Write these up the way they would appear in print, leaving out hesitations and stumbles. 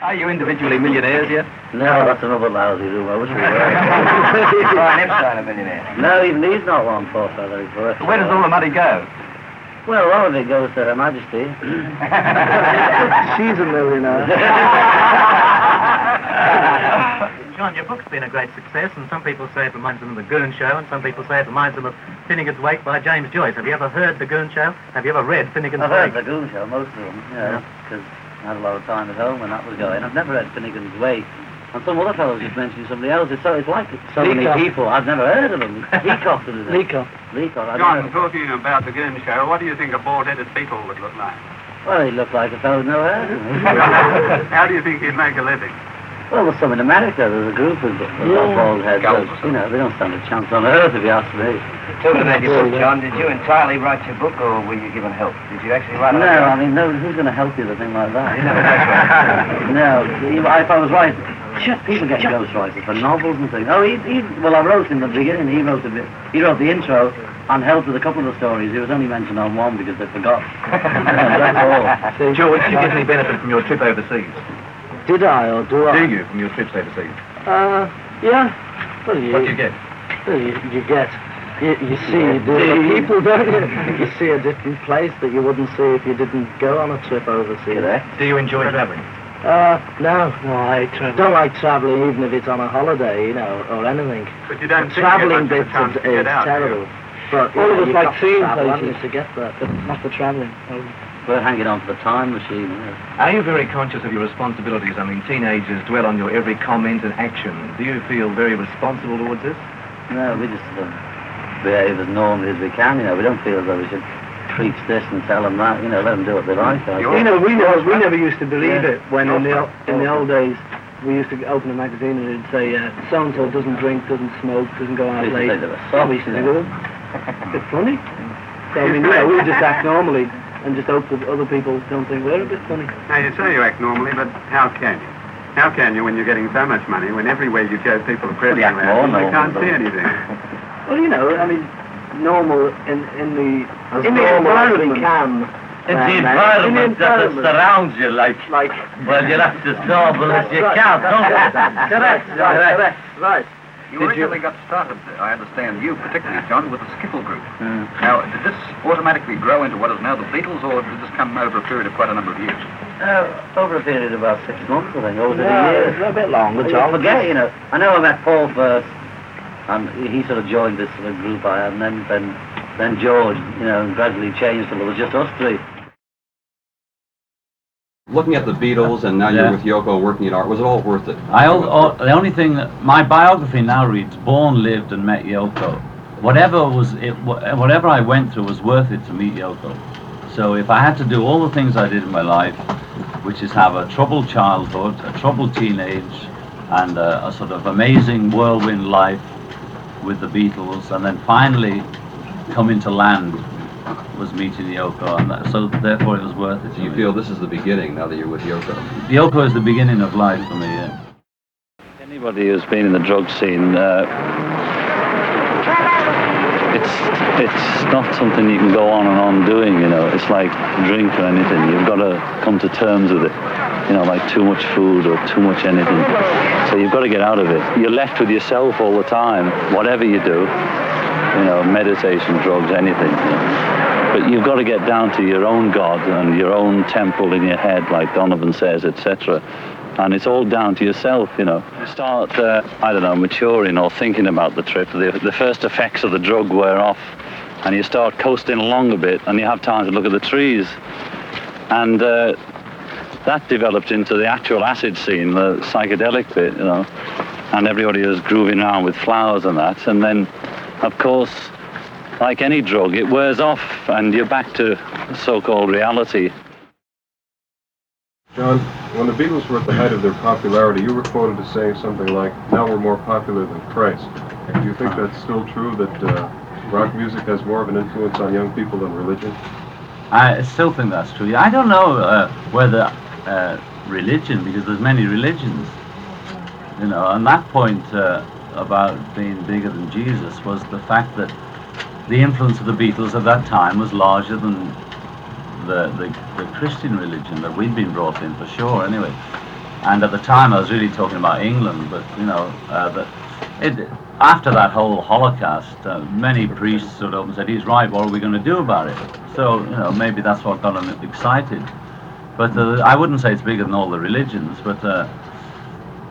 Are you individually millionaires yet? No, that's another lousy room. I wish we were. Brian Epstein a millionaire. No, even he's not one, poor fellow. Where does all the money go? Well, all of it goes to Her Majesty. She's a millionaire. John, your book's been a great success, and some people say it reminds them of The Goon Show, and some people say it reminds them of Finnegan's Wake by James Joyce. Have you ever heard The Goon Show? Have you ever read Finnegan's Wake? I've heard The Goon Show, most of them, because I had a lot of time at home when that was going. I've never read Finnegan's Wake. And some other fellows just mentioned somebody else. It's like so many people. I've never heard of them. Leacock, is it? Leacock. John, talking about The Goon Show, what do you think a bald-headed Beatle would look like? Well, he looked like a fellow with no hair. How do you think he'd make a living? Well, there's some in America. There's a group of bald heads. They don't stand a chance on earth, if you ask me. Talking about your book, John, did you entirely write your book, or were you given help? Did you actually write it? No, I mean, who's going to help you with a thing like that? You never ghostwrite. No, if I was right, people get ghostwriters for novels and things. Oh, well, I wrote in the beginning. He wrote the intro and helped with a couple of the stories. He was only mentioned on one because they forgot. That's all. George, did you get any benefit from your trip overseas? Did I, or do I? Do you, from your trips overseas? Yeah. Well, What do you get? Well, you see the people, don't you? You see a different place that you wouldn't see if you didn't go on a trip overseas. Do you enjoy travelling? No, I don't like travelling, even if it's on a holiday, or anything. But you don't travelling bits chance to is get out, terrible. But All of us you've like got to seeing travel, haven't places. you, to get there, but not the travelling. We're hanging on to the time machine. Are you very conscious of your responsibilities? I mean, teenagers dwell on your every comment and action. Do you feel very responsible towards this? No, we just behave as normally as we can. We don't feel as though we should preach this and tell them that. Let them do what they like. We never used to believe it when in the old days we used to open a magazine and it'd say so and so doesn't drink, doesn't smoke, doesn't go out late. We used to think, oh, a bit funny. So I mean, we just act normally and just hope that other people don't think we're a bit funny. Now, you say you act normally, but how can you? How can you when you're getting so much money, when everywhere you go people are pressing around and they can't see anything? Well, I mean, normal in the environment we can. It's the environment that surrounds you, like, well, you'll have to solve unless you can't, don't you? Correct. Right. You originally got started, I understand, you particularly, John, with the skiffle group. Now, did this automatically grow into what is now the Beatles, or did this come over a period of quite a number of years? Over a period of about 6 months, I think, over the years. A bit longer, But I forget, I know I met Paul first, and he sort of joined this sort of group I had, and then George, and gradually changed till it was just us three. Looking at the Beatles, and now you're with Yoko working at art, was it all worth it? The only thing my biography now reads: born, lived, and met Yoko. Whatever I went through was worth it to meet Yoko. So if I had to do all the things I did in my life, which is have a troubled childhood, a troubled teenage, and a sort of amazing whirlwind life with the Beatles, and then finally come into land, was meeting Yoko, and so therefore it was worth it. So you feel this is the beginning now that you're with Yoko? Yoko is the beginning of life for me, yeah. Anybody who's been in the drug scene, it's not something you can go on and on doing, It's like drink or anything. You've got to come to terms with it, like too much food or too much anything. So you've got to get out of it. You're left with yourself all the time, whatever you do, meditation, drugs, anything. But you've got to get down to your own God and your own temple in your head, like Donovan says, etc. And it's all down to yourself, You start, maturing or thinking about the trip. The first effects of the drug wear off, and you start coasting along a bit, and you have time to look at the trees. And that developed into the actual acid scene, the psychedelic bit, And everybody was grooving around with flowers and that. And then, of course, like any drug, it wears off, and you're back to so-called reality. John, when the Beatles were at the height of their popularity, you were quoted as saying something like, now we're more popular than Christ. Do you think that's still true, that rock music has more of an influence on young people than religion? I still think that's true. I don't know whether religion, because there's many religions, and that point about being bigger than Jesus was the fact that the influence of the Beatles at that time was larger than the Christian religion that we'd been brought in, for sure, anyway. And at the time I was really talking about England, but after that whole Holocaust, many priests stood up and said, he's right, what are we going to do about it? So, maybe that's what got them excited. But I wouldn't say it's bigger than all the religions, but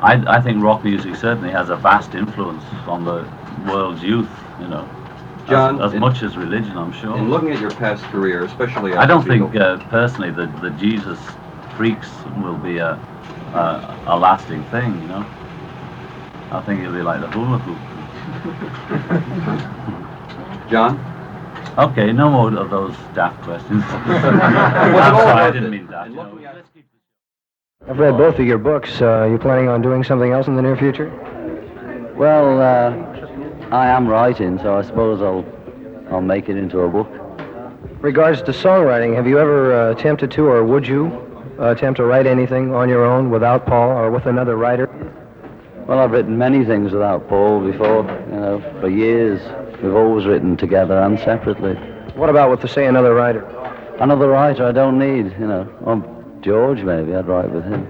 I think rock music certainly has a vast influence on the world's youth, John, as much as religion, I'm sure. In looking at your past career, especially I don't think, personally, that the Jesus freaks will be a lasting thing, I think it'll be like the hula hoop. John? Okay, no more of those daft questions. I'm sorry, I didn't mean that. I've read both of your books. Are you planning on doing something else in the near future? Well, I am writing, so I suppose I'll make it into a book. Regards to songwriting, have you ever attempted to, or would you attempt to write anything on your own without Paul or with another writer? Well, I've written many things without Paul before, for years. We've always written together and separately. What about with, say, another writer? Another writer I don't need, George, maybe, I'd write with him.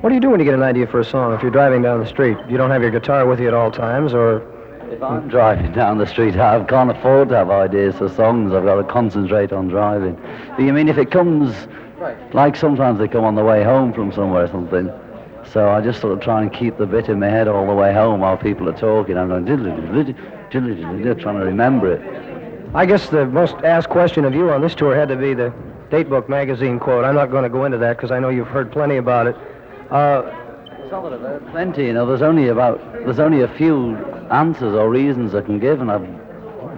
What do you do when you get an idea for a song? If you're driving down the street, you don't have your guitar with you at all times, or... If I'm driving down the street, I can't afford to have ideas for songs. I've got to concentrate on driving. But you mean if it comes, like sometimes they come on the way home from somewhere or something, so I just sort of try and keep the bit in my head all the way home while people are talking. I'm going diddly-diddly-diddly, trying to remember it. I guess the most asked question of you on this tour had to be the Datebook magazine quote. I'm not going to go into that because I know you've heard plenty about it. Plenty, there's only a few answers or reasons I can give, and I've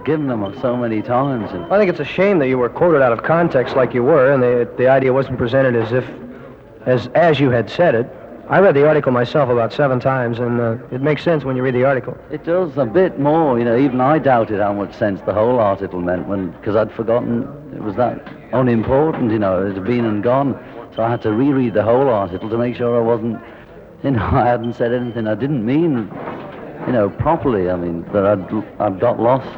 given them so many times. I think it's a shame that you were quoted out of context like you were, and the idea wasn't presented as you had said it. I read the article myself about 7 times, and it makes sense when you read the article. It does a bit more, even I doubted how much sense the whole article meant because I'd forgotten it was that unimportant, it had been and gone. So I had to reread the whole article to make sure I wasn't, I hadn't said anything I didn't mean, properly. I mean, that I'd got lost